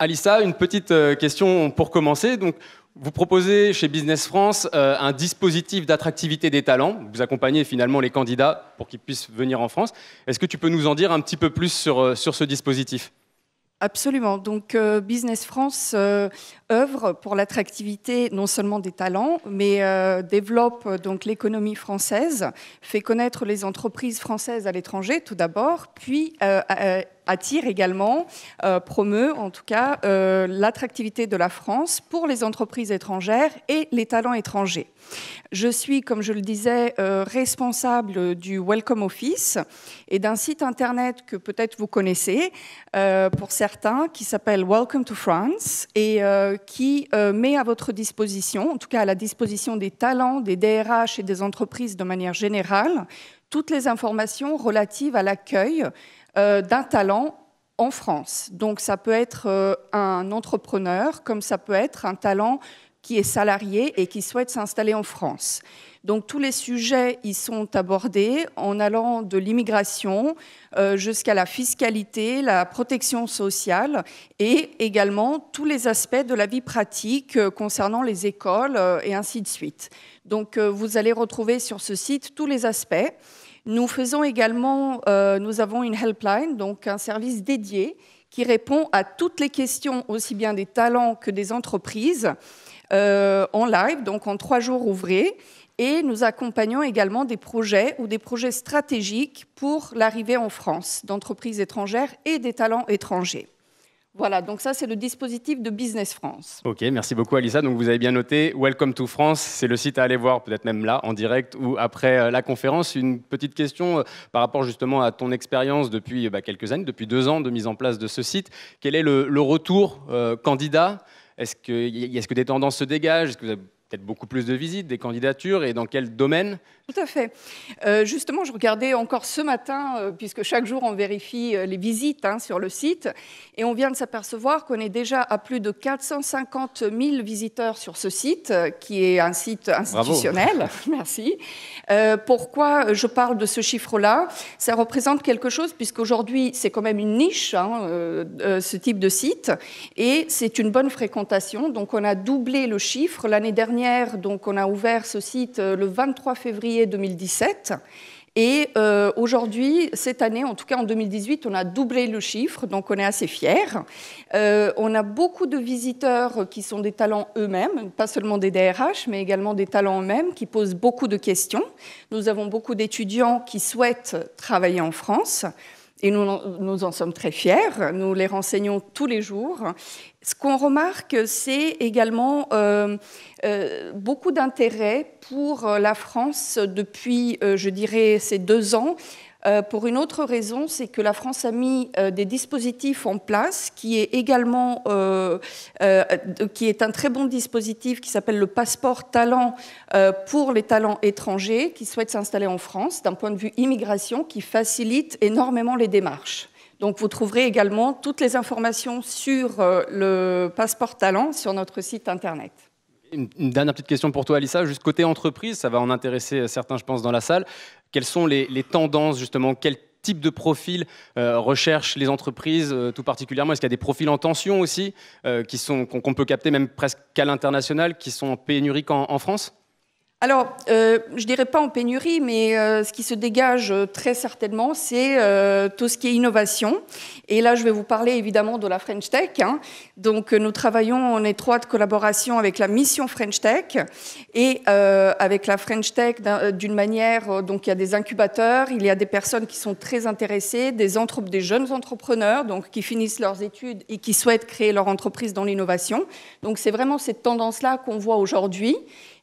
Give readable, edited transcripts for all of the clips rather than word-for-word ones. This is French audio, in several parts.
Alissa, une petite question pour commencer. Donc, vous proposez chez Business France un dispositif d'attractivité des talents. Vous accompagnez finalement les candidats pour qu'ils puissent venir en France. Est-ce que tu peux nous en dire un petit peu plus sur ce dispositif ? Absolument. Donc, Business France œuvre pour l'attractivité non seulement des talents, mais développe donc l'économie française, fait connaître les entreprises françaises à l'étranger tout d'abord, puis attire également, promeut en tout cas l'attractivité de la France pour les entreprises étrangères et les talents étrangers. Je suis, comme je le disais, responsable du Welcome Office et d'un site internet que peut-être vous connaissez pour certains, qui s'appelle Welcome to France et qui met à votre disposition, en tout cas à la disposition des talents, des DRH et des entreprises de manière générale, toutes les informations relatives à l'accueil d'un talent en France. Donc ça peut être un entrepreneur, comme ça peut être un talent qui est salarié et qui souhaite s'installer en France. Donc tous les sujets y sont abordés en allant de l'immigration jusqu'à la fiscalité, la protection sociale et également tous les aspects de la vie pratique concernant les écoles et ainsi de suite. Donc vous allez retrouver sur ce site tous les aspects. Nous faisons également, nous avons une helpline, donc un service dédié qui répond à toutes les questions, aussi bien des talents que des entreprises, en live, donc en 3 jours ouvrés. Et nous accompagnons également des projets ou des projets stratégiques pour l'arrivée en France d'entreprises étrangères et des talents étrangers. Voilà, donc ça c'est le dispositif de Business France. Ok, merci beaucoup Alissa. Donc vous avez bien noté, Welcome to France, c'est le site à aller voir, peut-être même là, en direct ou après la conférence. Une petite question par rapport justement à ton expérience depuis quelques années, depuis 2 ans de mise en place de ce site. Quel est le retour candidat ? Est-ce que des tendances se dégagent ? Est-ce que vous avez peut-être beaucoup plus de visites, des candidatures, et dans quel domaine ? Tout à fait. Justement, je regardais encore ce matin, puisque chaque jour on vérifie les visites sur le site, et on vient de s'apercevoir qu'on est déjà à plus de 450 000 visiteurs sur ce site, qui est un site institutionnel. Bravo. Merci. Pourquoi je parle de ce chiffre-là ? Ça représente quelque chose, puisqu'aujourd'hui c'est quand même une niche, ce type de site, et c'est une bonne fréquentation. Donc on a doublé le chiffre. L'année dernière, donc, on a ouvert ce site le 23 février 2017. Et aujourd'hui, cette année, en tout cas en 2018, on a doublé le chiffre, donc on est assez fiers. On a beaucoup de visiteurs qui sont des talents eux-mêmes, pas seulement des DRH, mais également des talents eux-mêmes qui posent beaucoup de questions. Nous avons beaucoup d'étudiants qui souhaitent travailler en France. Et nous en sommes très fiers, nous les renseignons tous les jours. Ce qu'on remarque, c'est également beaucoup d'intérêt pour la France depuis, je dirais, ces 2 ans. Pour une autre raison, c'est que la France a mis des dispositifs en place qui est également qui est un très bon dispositif qui s'appelle le passeport talent pour les talents étrangers qui souhaitent s'installer en France d'un point de vue immigration qui facilite énormément les démarches. Donc vous trouverez également toutes les informations sur le passeport talent sur notre site internet. Une dernière petite question pour toi, Alissa. Juste côté entreprise, ça va en intéresser certains, je pense, dans la salle. Quelles sont les tendances, justement ? Quel type de profil recherchent les entreprises tout particulièrement ? Est-ce qu'il y a des profils en tension aussi, qu'on peut capter même presque qu'à l'international, qui sont en pénurie en France ? Alors, je ne dirais pas en pénurie, mais ce qui se dégage très certainement, c'est tout ce qui est innovation. Et là, je vais vous parler évidemment de la French Tech. Donc, nous travaillons en étroite collaboration avec la mission French Tech et avec la French Tech d'une manière, donc il y a des incubateurs, il y a des personnes qui sont très intéressées, des jeunes entrepreneurs donc, qui finissent leurs études et qui souhaitent créer leur entreprise dans l'innovation. Donc, c'est vraiment cette tendance-là qu'on voit aujourd'hui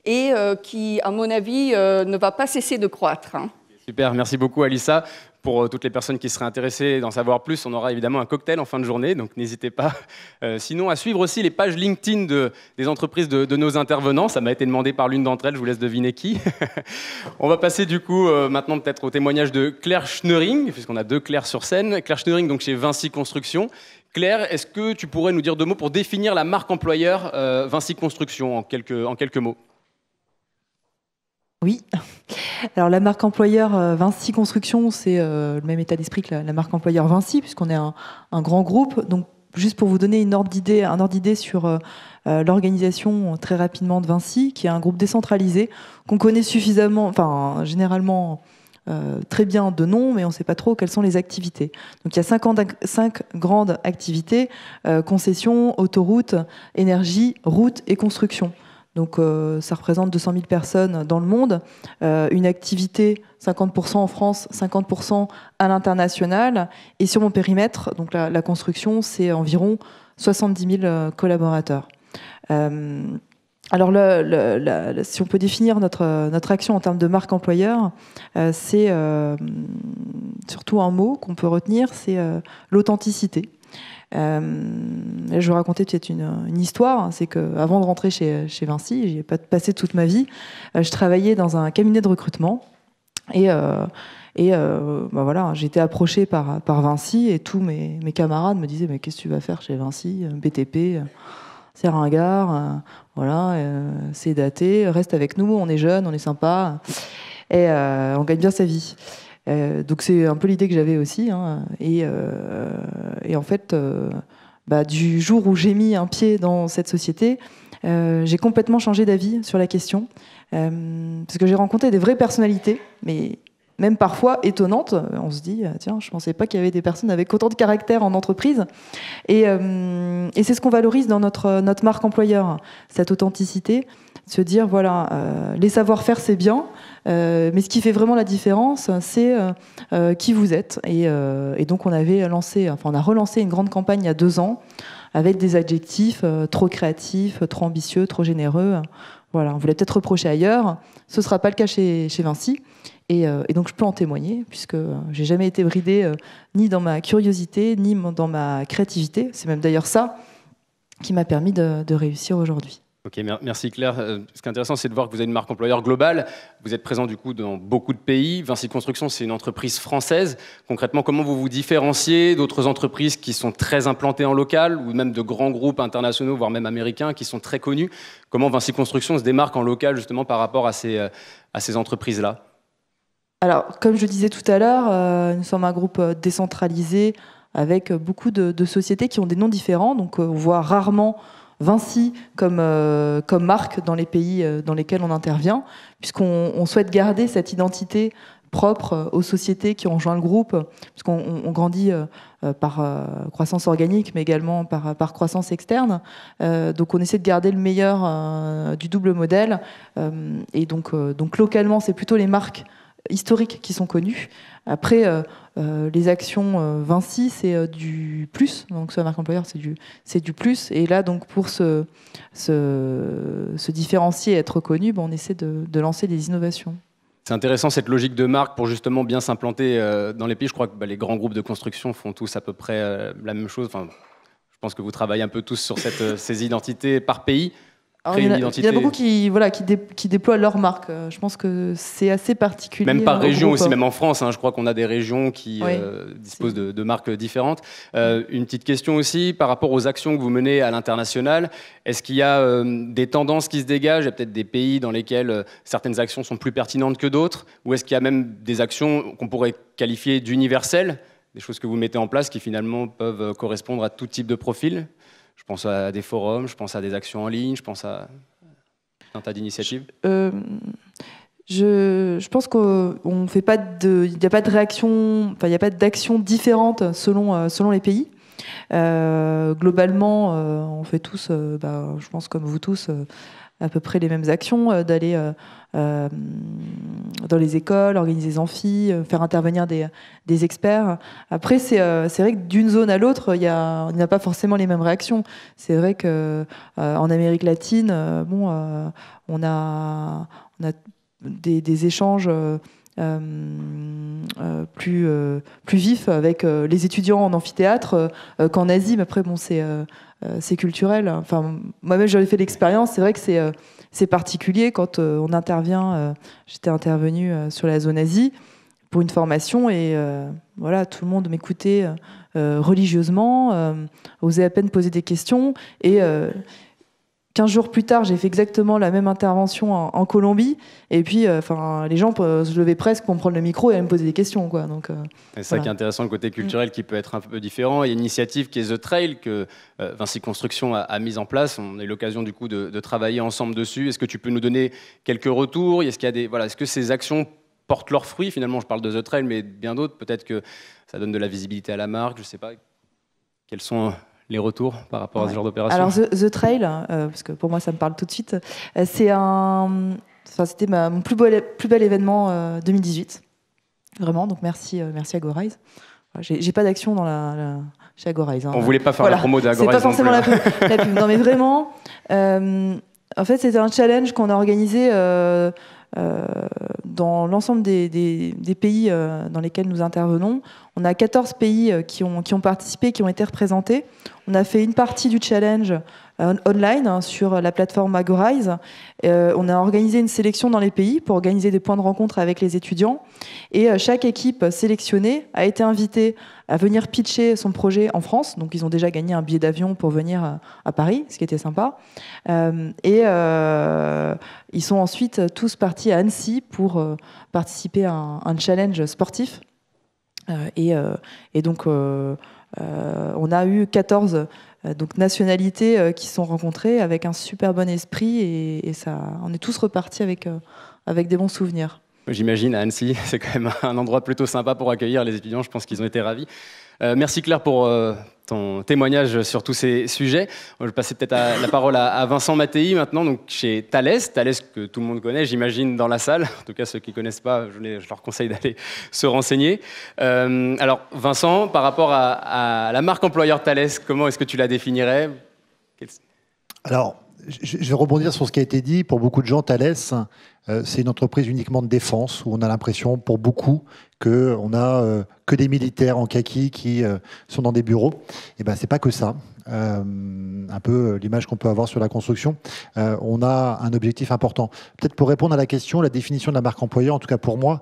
et qui, à mon avis, ne va pas cesser de croître. Super, merci beaucoup Alissa. Pour toutes les personnes qui seraient intéressées d'en savoir plus, on aura évidemment un cocktail en fin de journée, donc n'hésitez pas. Sinon, à suivre aussi les pages LinkedIn des entreprises de nos intervenants. Ça m'a été demandé par l'une d'entre elles, je vous laisse deviner qui. On va passer du coup maintenant peut-être au témoignage de Claire Schneuring, puisqu'on a 2 Claire sur scène. Claire Schneuring, donc chez Vinci Construction. Claire, est-ce que tu pourrais nous dire 2 mots pour définir la marque employeur Vinci Construction en quelques mots ? Oui. Alors la marque employeur Vinci Construction, c'est le même état d'esprit que la marque employeur Vinci, puisqu'on est un grand groupe. Donc juste pour vous donner un ordre d'idée sur l'organisation très rapidement de Vinci, qui est un groupe décentralisé qu'on connaît suffisamment, enfin généralement très bien de nom, mais on ne sait pas trop quelles sont les activités. Donc il y a 5 grandes activités, concessions, autoroutes, énergie, routes et construction. Donc ça représente 200 000 personnes dans le monde, une activité 50% en France, 50% à l'international, et sur mon périmètre, donc la construction, c'est environ 70 000 collaborateurs. Alors, si on peut définir notre action en termes de marque employeur, c'est surtout un mot qu'on peut retenir, c'est l'authenticité. Je vais vous raconter peut-être une histoire. C'est qu'avant de rentrer chez Vinci, j'y ai pas passé toute ma vie, je travaillais dans un cabinet de recrutement et voilà, j'ai été approchée par Vinci et tous mes camarades me disaient mais qu'est-ce que tu vas faire chez Vinci, BTP, c'est ringard, voilà, c'est daté, reste avec nous, on est jeunes, on est sympa et on gagne bien sa vie. Donc c'est un peu l'idée que j'avais aussi, hein, et en fait, du jour où j'ai mis un pied dans cette société, j'ai complètement changé d'avis sur la question, parce que j'ai rencontré des vraies personnalités, mais même parfois étonnantes. On se dit, tiens, je ne pensais pas qu'il y avait des personnes avec autant de caractère en entreprise. Et c'est ce qu'on valorise dans notre marque employeur, cette authenticité, se dire, voilà, les savoir-faire, c'est bien, mais ce qui fait vraiment la différence, c'est qui vous êtes. Et donc, on a relancé une grande campagne il y a 2 ans, avec des adjectifs trop créatifs, trop ambitieux, trop généreux. Voilà, on voulait peut-être reprocher ailleurs. Ce ne sera pas le cas chez Vinci. Et donc je peux en témoigner, puisque j'ai jamais été bridée ni dans ma curiosité, ni dans ma créativité. C'est même d'ailleurs ça qui m'a permis de réussir aujourd'hui. Ok, merci Claire. Ce qui est intéressant, c'est de voir que vous avez une marque employeur globale. Vous êtes présent du coup dans beaucoup de pays. Vinci Construction, c'est une entreprise française. Concrètement, comment vous vous différenciez d'autres entreprises qui sont très implantées en local, ou même de grands groupes internationaux, voire même américains, qui sont très connus? Comment Vinci Construction se démarque en local justement par rapport à ces entreprises-là? Alors, comme je disais tout à l'heure, nous sommes un groupe décentralisé avec beaucoup de sociétés qui ont des noms différents. Donc, on voit rarement Vinci comme marque dans les pays dans lesquels on intervient, puisqu'on souhaite garder cette identité propre aux sociétés qui ont rejoint le groupe, puisqu'on grandit par croissance organique, mais également par croissance externe. Donc on essaie de garder le meilleur du double modèle. Et donc localement, c'est plutôt les marques historiques qui sont connues. Après, les actions Vinci, c'est du plus. Donc sur la marque employeur, c'est du plus. Et là, donc pour se différencier et être connu, on essaie de lancer des innovations. C'est intéressant cette logique de marque pour justement bien s'implanter dans les pays. Je crois que les grands groupes de construction font tous à peu près la même chose. Enfin, je pense que vous travaillez un peu tous sur ces identités par pays. Alors, il y a beaucoup qui déploient leur marque. Je pense que c'est assez particulier. Même par région aussi, même en France. Je crois qu'on a des régions qui disposent de marques différentes. Une petite question aussi, par rapport aux actions que vous menez à l'international, est-ce qu'il y a des tendances qui se dégagent? Il y a peut-être des pays dans lesquels certaines actions sont plus pertinentes que d'autres? Ou est-ce qu'il y a même des actions qu'on pourrait qualifier d'universelles? Des choses que vous mettez en place qui finalement peuvent correspondre à tout type de profil? Je pense à des forums, je pense à des actions en ligne, je pense à un tas d'initiatives. Je pense qu'on fait pas il n'y a pas de réaction, il n'y a pas d'action différente selon les pays. Globalement, on fait tous, je pense comme vous tous, à peu près les mêmes actions, d'aller dans les écoles, organiser des amphis, faire intervenir des experts. Après, c'est vrai que d'une zone à l'autre, on n'a pas forcément les mêmes réactions. C'est vrai qu'en Amérique latine, on a des échanges plus vifs avec les étudiants en amphithéâtre qu'en Asie. Mais après, c'est culturel. Enfin, moi-même, j'avais fait l'expérience. C'est vrai que c'est particulier quand on intervient. J'étais intervenue sur la zone Asie pour une formation et voilà, tout le monde m'écoutait religieusement, osait à peine poser des questions et 15 jours plus tard, j'ai fait exactement la même intervention en Colombie. Et puis, les gens se levaient presque pour me prendre le micro et à me poser des questions, quoi. Donc, c'est ça qui est intéressant, le côté culturel qui peut être un peu différent. Il y a une initiative qui est The Trail que Vinci Construction a mise en place. On a eu l'occasion du coup de travailler ensemble dessus. Est-ce que tu peux nous donner quelques retours? Est-ce qu'il y a est-ce que ces actions portent leurs fruits? Finalement, je parle de The Trail, mais bien d'autres. Peut-être que ça donne de la visibilité à la marque. Je ne sais pas. Quels sont les retours par rapport à ce genre d'opération? Alors, The Trail, parce que pour moi, ça me parle tout de suite, c'était mon plus bel événement 2018. Vraiment, donc merci Agorize. J'ai pas d'action chez Agorize. On voulait pas faire la promo d'Agorize. C'est pas forcément la pub. Non, mais vraiment, en fait, c'était un challenge qu'on a organisé dans l'ensemble des pays dans lesquels nous intervenons. On a 14 pays qui ont participé, qui ont été représentés. On a fait une partie du challenge online sur la plateforme Agorize. On a organisé une sélection dans les pays pour organiser des points de rencontre avec les étudiants. Et chaque équipe sélectionnée a été invitée à venir pitcher son projet en France. Donc, ils ont déjà gagné un billet d'avion pour venir à Paris, ce qui était sympa. Ils sont ensuite tous partis à Annecy pour participer à un challenge sportif. Donc, on a eu 14 nationalités qui se sont rencontrées avec un super bon esprit et on est tous repartis avec des bons souvenirs. J'imagine, à Annecy, c'est quand même un endroit plutôt sympa pour accueillir les étudiants. Je pense qu'ils ont été ravis. Merci Claire pour ton témoignage sur tous ces sujets. Je vais passer peut-être la parole à Vincent Mattei maintenant, donc chez Thales que tout le monde connaît, j'imagine, dans la salle. En tout cas, ceux qui ne connaissent pas, je leur conseille d'aller se renseigner. Alors, Vincent, par rapport à la marque employeur Thales, comment est-ce que tu la définirais? Alors, je vais rebondir sur ce qui a été dit. Pour beaucoup de gens, Thales, c'est une entreprise uniquement de défense, où on a l'impression, pour beaucoup, qu'on a que des militaires en kaki qui sont dans des bureaux. Et ben, c'est pas que ça. Un peu l'image qu'on peut avoir sur la construction. On a un objectif important. Peut-être pour répondre à la question, la définition de la marque employeur, en tout cas pour moi,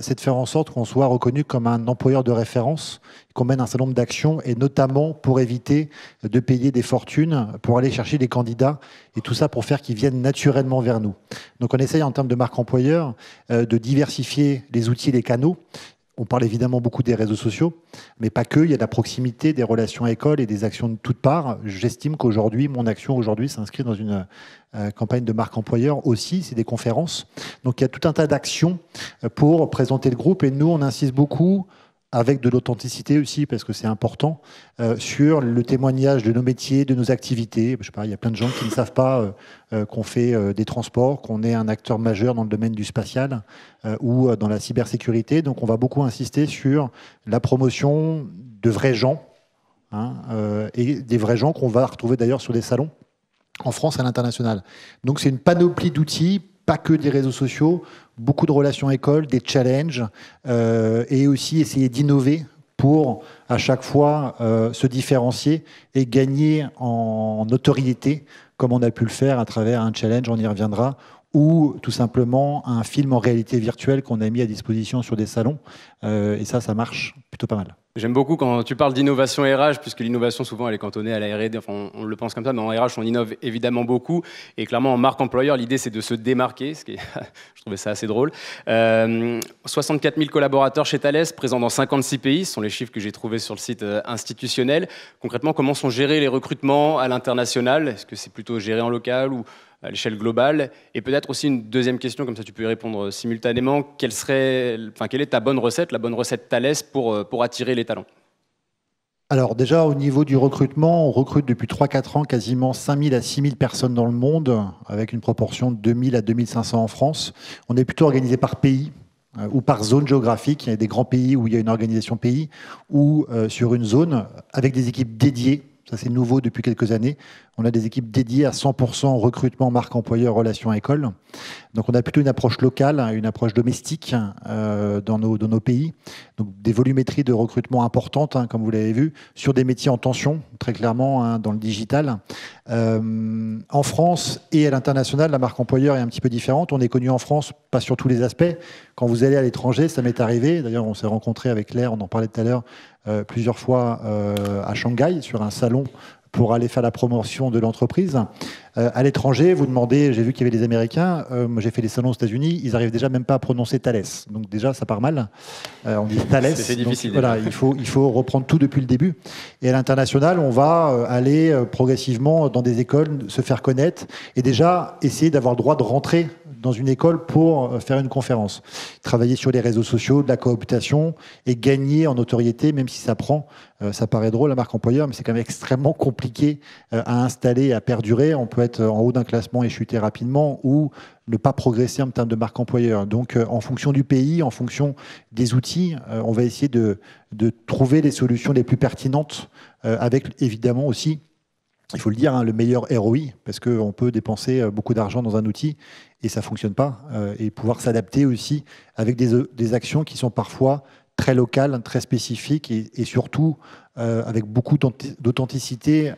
c'est de faire en sorte qu'on soit reconnu comme un employeur de référence, qu'on mène un certain nombre d'actions, et notamment pour éviter de payer des fortunes pour aller chercher des candidats, et tout ça pour faire qu'ils viennent naturellement vers nous. Donc on essaye en termes de marque employeur de diversifier les outils et les canaux. On parle évidemment beaucoup des réseaux sociaux, mais pas que. Il y a de la proximité, des relations écoles et des actions de toutes parts. J'estime qu'aujourd'hui, mon action aujourd'hui s'inscrit dans une campagne de marque employeur aussi. C'est des conférences. Donc il y a tout un tas d'actions pour présenter le groupe. Et nous, on insiste beaucoup, avec de l'authenticité aussi, parce que c'est important, sur le témoignage de nos métiers, de nos activités. Je sais pas, il y a plein de gens qui ne savent pas qu'on fait des transports, qu'on est un acteur majeur dans le domaine du spatial ou dans la cybersécurité. Donc on va beaucoup insister sur la promotion de vrais gens, et des vrais gens qu'on va retrouver d'ailleurs sur des salons en France et à l'international. Donc c'est une panoplie d'outils, pas que des réseaux sociaux, beaucoup de relations écoles, des challenges, et aussi essayer d'innover pour à chaque fois se différencier et gagner en notoriété, comme on a pu le faire à travers un challenge, on y reviendra, ou tout simplement un film en réalité virtuelle qu'on a mis à disposition sur des salons. Et ça marche plutôt pas mal. J'aime beaucoup quand tu parles d'innovation RH, puisque l'innovation, souvent, elle est cantonnée à la R&D. Enfin, on le pense comme ça, mais en RH, on innove évidemment beaucoup. Et clairement, en marque employeur, l'idée, c'est de se démarquer, ce qui est, je trouvais ça assez drôle. 64 000 collaborateurs chez Thales, présents dans 56 pays. Ce sont les chiffres que j'ai trouvés sur le site institutionnel. Concrètement, comment sont gérés les recrutements à l'international? Est-ce que c'est plutôt géré en local ou à l'échelle globale? Et peut-être aussi une deuxième question, comme ça tu peux y répondre simultanément. Quelle est ta bonne recette, la bonne recette Thales pour attirer les talents? Alors déjà, au niveau du recrutement, on recrute depuis 3-4 ans quasiment 5 000 à 6 000 personnes dans le monde, avec une proportion de 2 000 à 2 500 en France. On est plutôt organisé par pays ou par zone géographique. Il y a des grands pays où il y a une organisation pays, ou sur une zone avec des équipes dédiées. Ça, c'est nouveau depuis quelques années. On a des équipes dédiées à 100% recrutement, marque employeur, relations école. Donc, on a plutôt une approche locale, une approche domestique dans nos pays. Donc, des volumétries de recrutement importantes, comme vous l'avez vu, sur des métiers en tension, très clairement, dans le digital. En France et à l'international, la marque employeur est un petit peu différente. On est connu en France, pas sur tous les aspects. Quand vous allez à l'étranger, ça m'est arrivé. D'ailleurs, on s'est rencontrés avec Claire, on en parlait tout à l'heure, plusieurs fois à Shanghai, sur un salon pour aller faire la promotion de l'entreprise. À l'étranger, vous demandez, j'ai vu qu'il y avait des Américains, moi j'ai fait des salons aux États-Unis, ils n'arrivent déjà même pas à prononcer Thales. Donc déjà, ça part mal. On dit Thales. C'est difficile. Donc, voilà, il faut reprendre tout depuis le début. Et à l'international, on va aller progressivement dans des écoles, se faire connaître et déjà essayer d'avoir le droit de rentrer dans une école pour faire une conférence. Travailler sur les réseaux sociaux, de la cooptation et gagner en notoriété, même si ça prend, ça paraît drôle, la marque employeur, mais c'est quand même extrêmement compliqué à installer, à perdurer. On peut être en haut d'un classement et chuter rapidement ou ne pas progresser en termes de marque employeur. Donc, en fonction du pays, en fonction des outils, on va essayer de trouver les solutions les plus pertinentes avec, évidemment, aussi, il faut le dire, le meilleur ROI, parce qu'on peut dépenser beaucoup d'argent dans un outil et ça ne fonctionne pas, et pouvoir s'adapter aussi avec des actions qui sont parfois très locales, très spécifiques et surtout avec beaucoup d'authenticité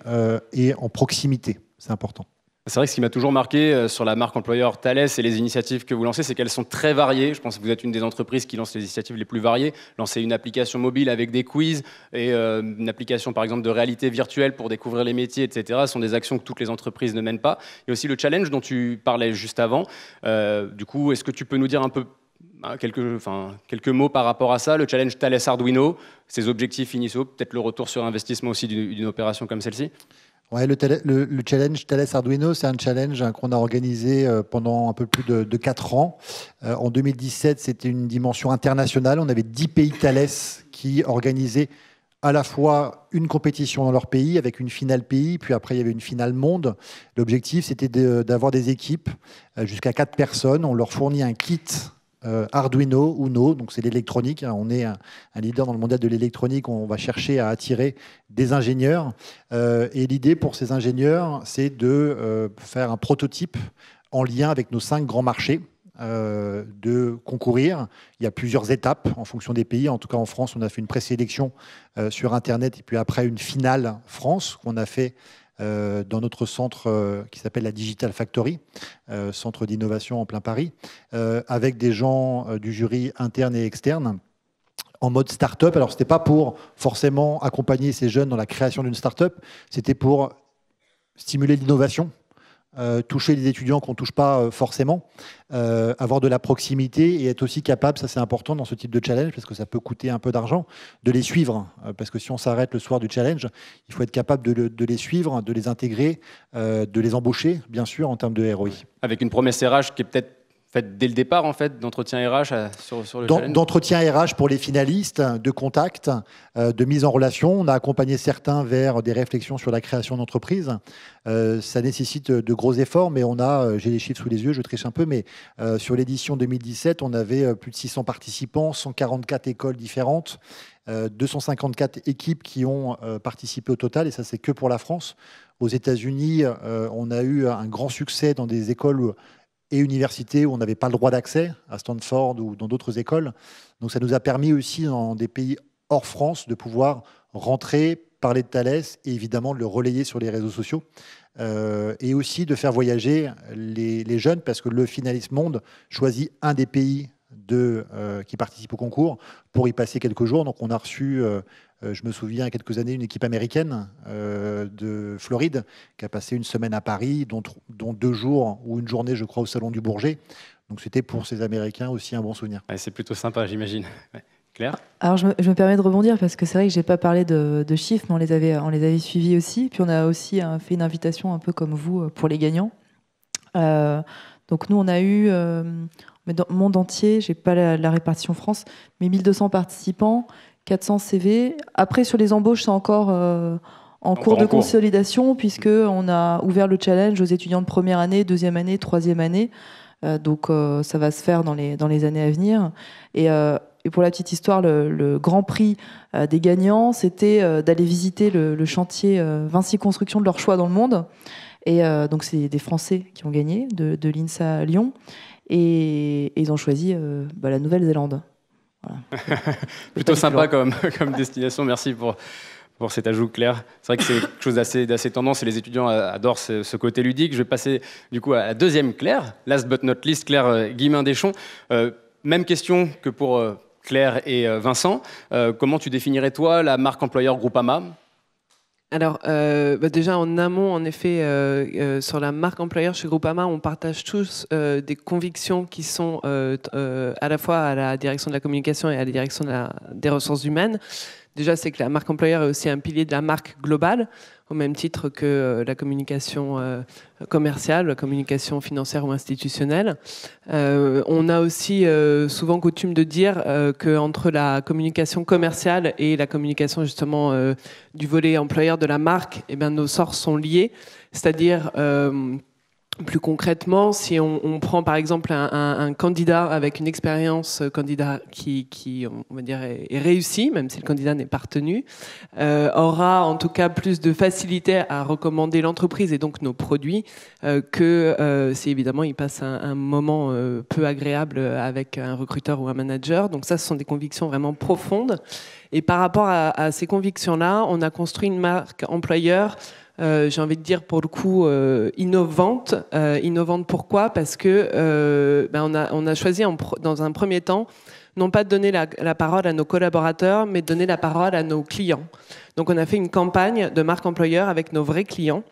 et en proximité. C'est important. C'est vrai que ce qui m'a toujours marqué sur la marque employeur Thales et les initiatives que vous lancez, c'est qu'elles sont très variées. Je pense que vous êtes une des entreprises qui lance les initiatives les plus variées. Lancer une application mobile avec des quiz et une application par exemple de réalité virtuelle pour découvrir les métiers, etc. Ce sont des actions que toutes les entreprises ne mènent pas. Il y a aussi le challenge dont tu parlais juste avant. Du coup, est-ce que tu peux nous dire un peu quelques mots par rapport à ça, le challenge Thales Arduino, ses objectifs initiaux, peut-être le retour sur investissement aussi d'une opération comme celle-ci? Ouais, le challenge Thales Arduino, c'est un challenge qu'on a organisé pendant un peu plus de 4 ans. En 2017, c'était une dimension internationale. On avait 10 pays Thales qui organisaient à la fois une compétition dans leur pays avec une finale pays, puis après il y avait une finale monde. L'objectif, c'était d'avoir des équipes jusqu'à 4 personnes. On leur fournit un kit Arduino Uno, donc c'est l'électronique. On est un leader dans le mondial de l'électronique. On va chercher à attirer des ingénieurs. Et l'idée pour ces ingénieurs, c'est de faire un prototype en lien avec nos 5 grands marchés, de concourir. Il y a plusieurs étapes en fonction des pays. En tout cas, en France, on a fait une présélection sur Internet et puis après une finale France qu'on a fait dans notre centre qui s'appelle la Digital Factory, centre d'innovation en plein Paris, avec des gens du jury interne et externe en mode start-up. Alors, ce n'était pas pour forcément accompagner ces jeunes dans la création d'une start-up, c'était pour stimuler l'innovation, toucher les étudiants qu'on ne touche pas forcément, avoir de la proximité et être aussi capable, ça c'est important dans ce type de challenge, parce que ça peut coûter un peu d'argent, de les suivre. Parce que si on s'arrête le soir du challenge, il faut être capable de les suivre, de les intégrer, de les embaucher, bien sûr, en termes de ROI. Avec une promesse RH qui est peut-être faite dès le départ, en fait, d'entretien RH sur le challenge. D'entretien RH pour les finalistes, de contact, de mise en relation. On a accompagné certains vers des réflexions sur la création d'entreprise. Ça nécessite de gros efforts, mais on a, j'ai les chiffres sous les yeux, je triche un peu, mais sur l'édition 2017, on avait plus de 600 participants, 144 écoles différentes, 254 équipes qui ont participé au total, et ça c'est que pour la France. Aux États-Unis, on a eu un grand succès dans des écoles et universités où on n'avait pas le droit d'accès, à Stanford ou dans d'autres écoles. Donc ça nous a permis aussi, dans des pays hors France, de pouvoir rentrer, parler de Thales et évidemment de le relayer sur les réseaux sociaux. Et aussi de faire voyager les jeunes, parce que le finaliste monde choisit un des pays qui participe au concours pour y passer quelques jours. Donc on a reçu, je me souviens, il y a quelques années, une équipe américaine de Floride qui a passé une semaine à Paris, dont 2 jours ou une journée, je crois, au Salon du Bourget. Donc c'était pour ces Américains aussi un bon souvenir. Ouais, c'est plutôt sympa, j'imagine. Ouais. Claire ? Alors je me permets de rebondir parce que c'est vrai que je n'ai pas parlé de chiffres, mais on les avait suivis aussi. Puis on a aussi fait une invitation un peu comme vous pour les gagnants. Donc nous, on a eu, mais dans le monde entier, je n'ai pas la répartition France, mais 1200 participants, 400 CV. Après, sur les embauches, c'est encore en cours de consolidation, puisqu'on a ouvert le challenge aux étudiants de première année, deuxième année, troisième année. Donc ça va se faire dans les années à venir. Et pour la petite histoire, le grand prix des gagnants, c'était d'aller visiter le chantier Vinci Construction de leur choix dans le monde. Et donc c'est des Français qui ont gagné, de l'INSA Lyon. Et ils ont choisi la Nouvelle-Zélande. Voilà. Plutôt sympa comme destination. Merci pour cet ajout, Claire. C'est vrai que c'est quelque chose d'assez tendance et les étudiants adorent ce côté ludique. Je vais passer du coup à la deuxième Claire, last but not least, Claire Guillemin-Deschamps. Même question que pour Claire et Vincent. Comment tu définirais, toi, la marque employeur Groupama ? Alors, déjà en amont, en effet, sur la marque employeur chez Groupama, on partage tous des convictions qui sont à la fois à la direction de la communication et à la direction des ressources humaines. Déjà, c'est que la marque employeur est aussi un pilier de la marque globale, au même titre que la communication commerciale, la communication financière ou institutionnelle. On a aussi souvent coutume de dire qu'entre la communication commerciale et la communication justement du volet employeur de la marque, eh bien, nos sorts sont liés, c'est-à-dire plus concrètement, si on prend par exemple un candidat avec une expérience candidat qui on va dire est réussi, même si le candidat n'est pas retenu, aura en tout cas plus de facilité à recommander l'entreprise et donc nos produits que si évidemment il passe un moment peu agréable avec un recruteur ou un manager. Donc ça, ce sont des convictions vraiment profondes. Et par rapport à ces convictions-là, on a construit une marque employeur j'ai envie de dire pour le coup innovante. Innovante pourquoi ? Parce que on a choisi dans un premier temps non pas de donner la parole à nos collaborateurs, mais de donner la parole à nos clients. Donc on a fait une campagne de marque employeur avec nos vrais clients.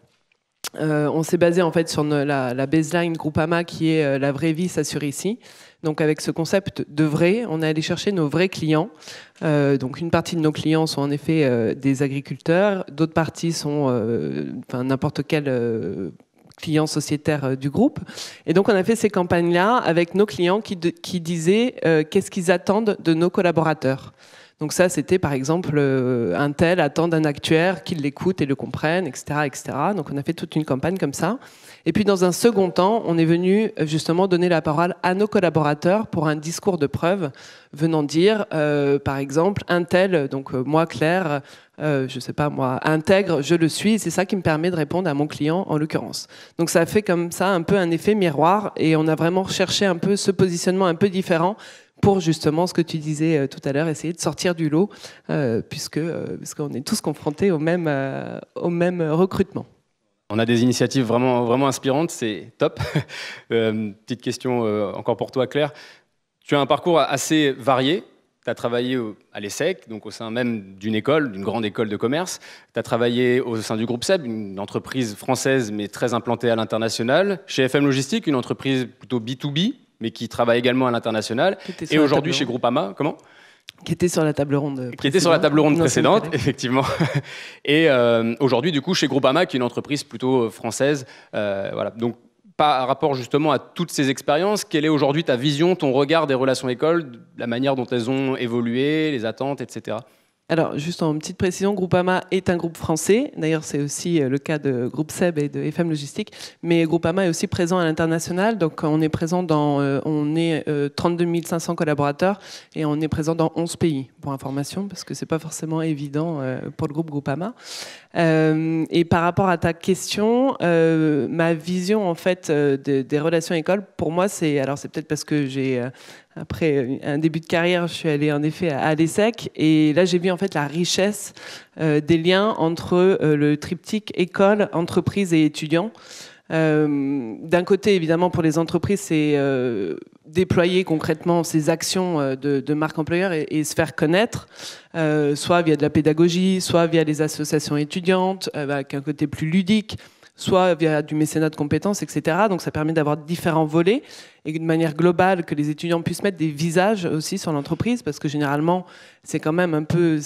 On s'est basé en fait sur la baseline Groupama qui est la vraie vie s'assure ici. Donc avec ce concept de vrai, on est allé chercher nos vrais clients. Donc une partie de nos clients sont en effet des agriculteurs, d'autres parties sont n'importe quel client sociétaire du groupe. Et donc on a fait ces campagnes-là avec nos clients qui disaient qu'est-ce qu'ils attendent de nos collaborateurs. Donc ça, c'était par exemple un tel attend d'un actuaire qu'il l'écoute et le comprenne, etc., etc. Donc on a fait toute une campagne comme ça. Et puis dans un second temps, on est venu justement donner la parole à nos collaborateurs pour un discours de preuve venant dire, par exemple, un tel, donc moi Claire, je sais pas moi, intègre, je le suis, et c'est ça qui me permet de répondre à mon client en l'occurrence. Donc ça a fait comme ça un peu un effet miroir et on a vraiment recherché un peu ce positionnement un peu différent pour justement ce que tu disais tout à l'heure, essayer de sortir du lot, puisqu'on est tous confrontés au même recrutement. On a des initiatives vraiment, vraiment inspirantes, c'est top. Petite question encore pour toi, Claire. Tu as un parcours assez varié. Tu as travaillé à l'ESSEC, donc au sein même d'une école, d'une grande école de commerce. Tu as travaillé au sein du groupe SEB, une entreprise française mais très implantée à l'international. Chez FM Logistique, une entreprise plutôt B2B, mais qui travaille également à l'international. Et aujourd'hui chez Groupama, comment ? Qui était sur la table ronde précédente. Qui était sur la table ronde précédente, effectivement. Et aujourd'hui, du coup, chez Groupama, qui est une entreprise plutôt française. Voilà. Donc, par rapport justement à toutes ces expériences, quelle est aujourd'hui ta vision, ton regard des relations écoles, la manière dont elles ont évolué, les attentes, etc. Alors, juste en petite précision, Groupama est un groupe français. D'ailleurs, c'est aussi le cas de Groupe SEB et de FM Logistique. Mais Groupama est aussi présent à l'international. Donc, on est présent dans 32 500 collaborateurs et on est présent dans 11 pays, pour information, parce que c'est pas forcément évident pour le groupe Groupama. Et par rapport à ta question, ma vision en fait des relations écoles, pour moi, c'est peut-être parce que j'ai après un début de carrière, je suis allée en effet à l'ESSEC et là j'ai vu en fait la richesse des liens entre le triptyque école, entreprise et étudiants. D'un côté, évidemment, pour les entreprises, c'est déployer concrètement ces actions de marque employeur et se faire connaître, soit via de la pédagogie, soit via les associations étudiantes, avec un côté plus ludique, soit via du mécénat de compétences, etc. Donc ça permet d'avoir différents volets et de manière globale que les étudiants puissent mettre des visages aussi sur l'entreprise, parce que généralement c'est quand même un peu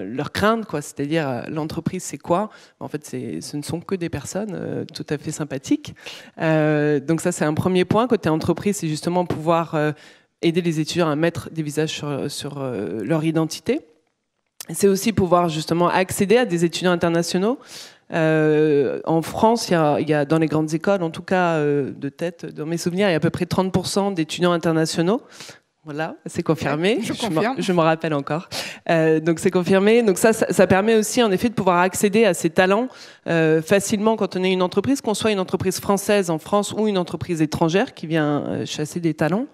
leur crainte, quoi. C'est-à-dire l'entreprise c'est quoi ? En fait ce ne sont que des personnes tout à fait sympathiques. Donc ça c'est un premier point. Côté entreprise, c'est justement pouvoir aider les étudiants à mettre des visages sur leur identité. C'est aussi pouvoir justement accéder à des étudiants internationaux. En France, il y a dans les grandes écoles, en tout cas de tête, dans mes souvenirs, il y a à peu près 30% d'étudiants internationaux. Voilà, c'est confirmé. Je me rappelle encore. Donc c'est confirmé. Donc ça permet aussi en effet de pouvoir accéder à ces talents facilement quand on est une entreprise, qu'on soit une entreprise française en France ou une entreprise étrangère qui vient chasser des talents.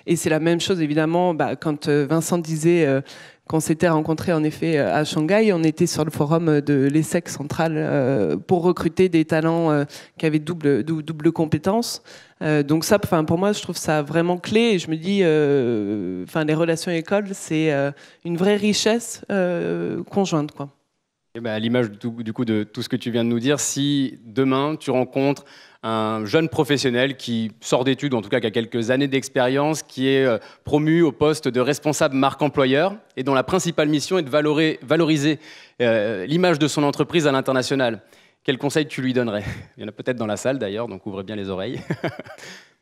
Et c'est la même chose évidemment quand Vincent disait qu'on s'était rencontrés en effet à Shanghai, on était sur le forum de l'ESSEC central pour recruter des talents qui avaient double compétence. Donc ça, pour moi, je trouve ça vraiment clé. Et je me dis, les relations écoles, c'est une vraie richesse conjointe, quoi. Et ben, à l'image du coup de tout ce que tu viens de nous dire, si demain tu rencontres un jeune professionnel qui sort d'études, en tout cas qui a quelques années d'expérience, qui est promu au poste de responsable marque employeur et dont la principale mission est de valoriser l'image de son entreprise à l'international, quel conseil tu lui donnerais? Il y en a peut-être dans la salle d'ailleurs, donc ouvrez bien les oreilles.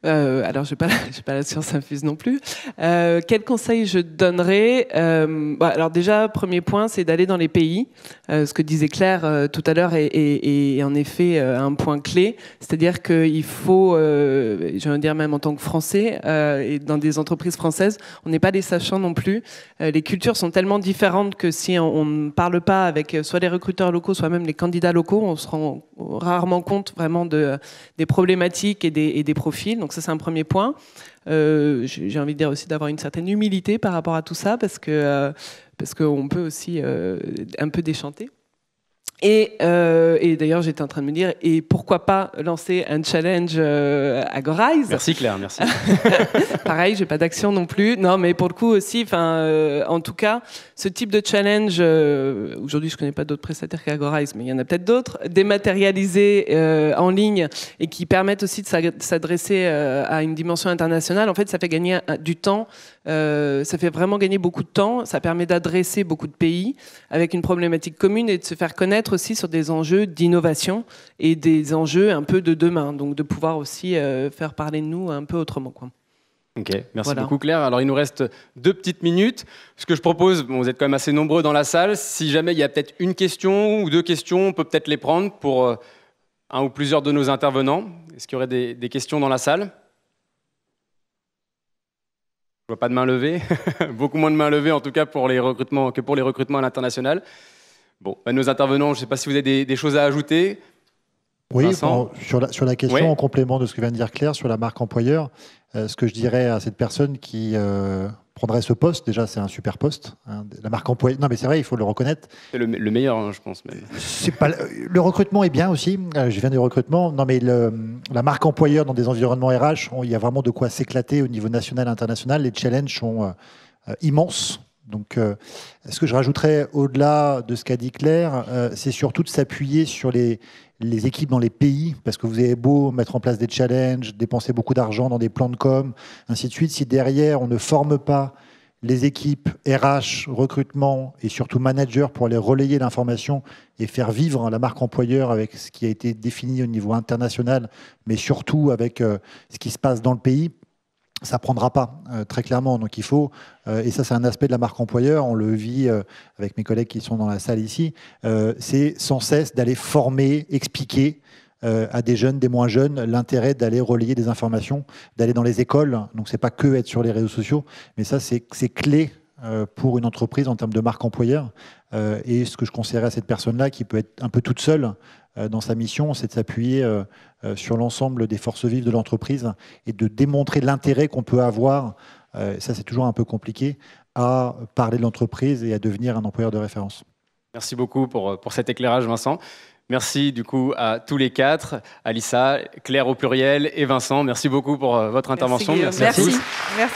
Alors, je n'ai pas la science infuse non plus. Quel conseil je donnerais? Alors déjà, premier point, c'est d'aller dans les pays. Ce que disait Claire tout à l'heure est en effet un point clé. C'est-à-dire qu'il faut, je veux dire même en tant que Français, et dans des entreprises françaises, on n'est pas des sachants non plus. Les cultures sont tellement différentes que si on ne parle pas avec soit les recruteurs locaux, soit même les candidats locaux, on se rend rarement compte vraiment des problématiques et des profils. Donc ça, c'est un premier point. J'ai envie de dire aussi d'avoir une certaine humilité par rapport à tout ça, parce qu'on peut aussi un peu déchanter. Et d'ailleurs, j'étais en train de me dire, et pourquoi pas lancer un challenge Agorize? Merci Claire, merci. Pareil, j'ai pas d'action non plus. Non, mais pour le coup aussi, en tout cas, ce type de challenge, aujourd'hui je connais pas d'autres prestataires qu'Agorize, mais il y en a peut-être d'autres, dématérialisés en ligne et qui permettent aussi de s'adresser à une dimension internationale. En fait, ça fait gagner du temps, ça fait vraiment gagner beaucoup de temps, ça permet d'adresser beaucoup de pays avec une problématique commune et de se faire connaître aussi sur des enjeux d'innovation et des enjeux un peu de demain, donc de pouvoir aussi faire parler de nous un peu autrement, quoi. Ok, merci beaucoup Claire. Alors il nous reste 2 petites minutes. Ce que je propose, vous êtes quand même assez nombreux dans la salle, si jamais il y a peut-être une question ou 2 questions, on peut peut-être les prendre pour un ou plusieurs de nos intervenants. Est-ce qu'il y aurait des questions dans la salle? Je vois pas de main levée, beaucoup moins de mains levées en tout cas pour les recrutements que pour les recrutements à l'international. Bon, nos intervenants, je ne sais pas si vous avez des choses à ajouter. Oui, bon, sur la question, ouais. En complément de ce que vient de dire Claire sur la marque employeur, ce que je dirais à cette personne qui prendrait ce poste, déjà c'est un super poste, hein, la marque employeur. Non mais c'est vrai, il faut le reconnaître. C'est le meilleur, hein, je pense même. C'est pas le recrutement est bien aussi. Je viens du recrutement. Non mais la marque employeur dans des environnements RH, il y a vraiment de quoi s'éclater au niveau national et international. Les challenges sont immenses. Donc, ce que je rajouterais au-delà de ce qu'a dit Claire, c'est surtout de s'appuyer sur les équipes dans les pays, parce que vous avez beau mettre en place des challenges, dépenser beaucoup d'argent dans des plans de com, ainsi de suite, si derrière on ne forme pas les équipes RH, recrutement et surtout managers pour aller relayer l'information et faire vivre la marque employeur avec ce qui a été défini au niveau international, mais surtout avec ce qui se passe dans le pays, ça ne prendra pas, très clairement. Donc il faut, et ça c'est un aspect de la marque employeur, on le vit avec mes collègues qui sont dans la salle ici, c'est sans cesse d'aller former, expliquer à des jeunes, des moins jeunes, l'intérêt d'aller relayer des informations, d'aller dans les écoles. Donc c'est pas que être sur les réseaux sociaux, mais ça c'est clé pour une entreprise en termes de marque employeur. Et ce que je conseillerais à cette personne-là, qui peut être un peu toute seule dans sa mission, c'est de s'appuyer sur l'ensemble des forces vives de l'entreprise et de démontrer l'intérêt qu'on peut avoir, ça c'est toujours un peu compliqué, à parler de l'entreprise et à devenir un employeur de référence. Merci beaucoup pour cet éclairage, Vincent. Merci du coup à tous les 4, Alissa, Claire au pluriel et Vincent. Merci beaucoup pour votre intervention. Merci. Merci.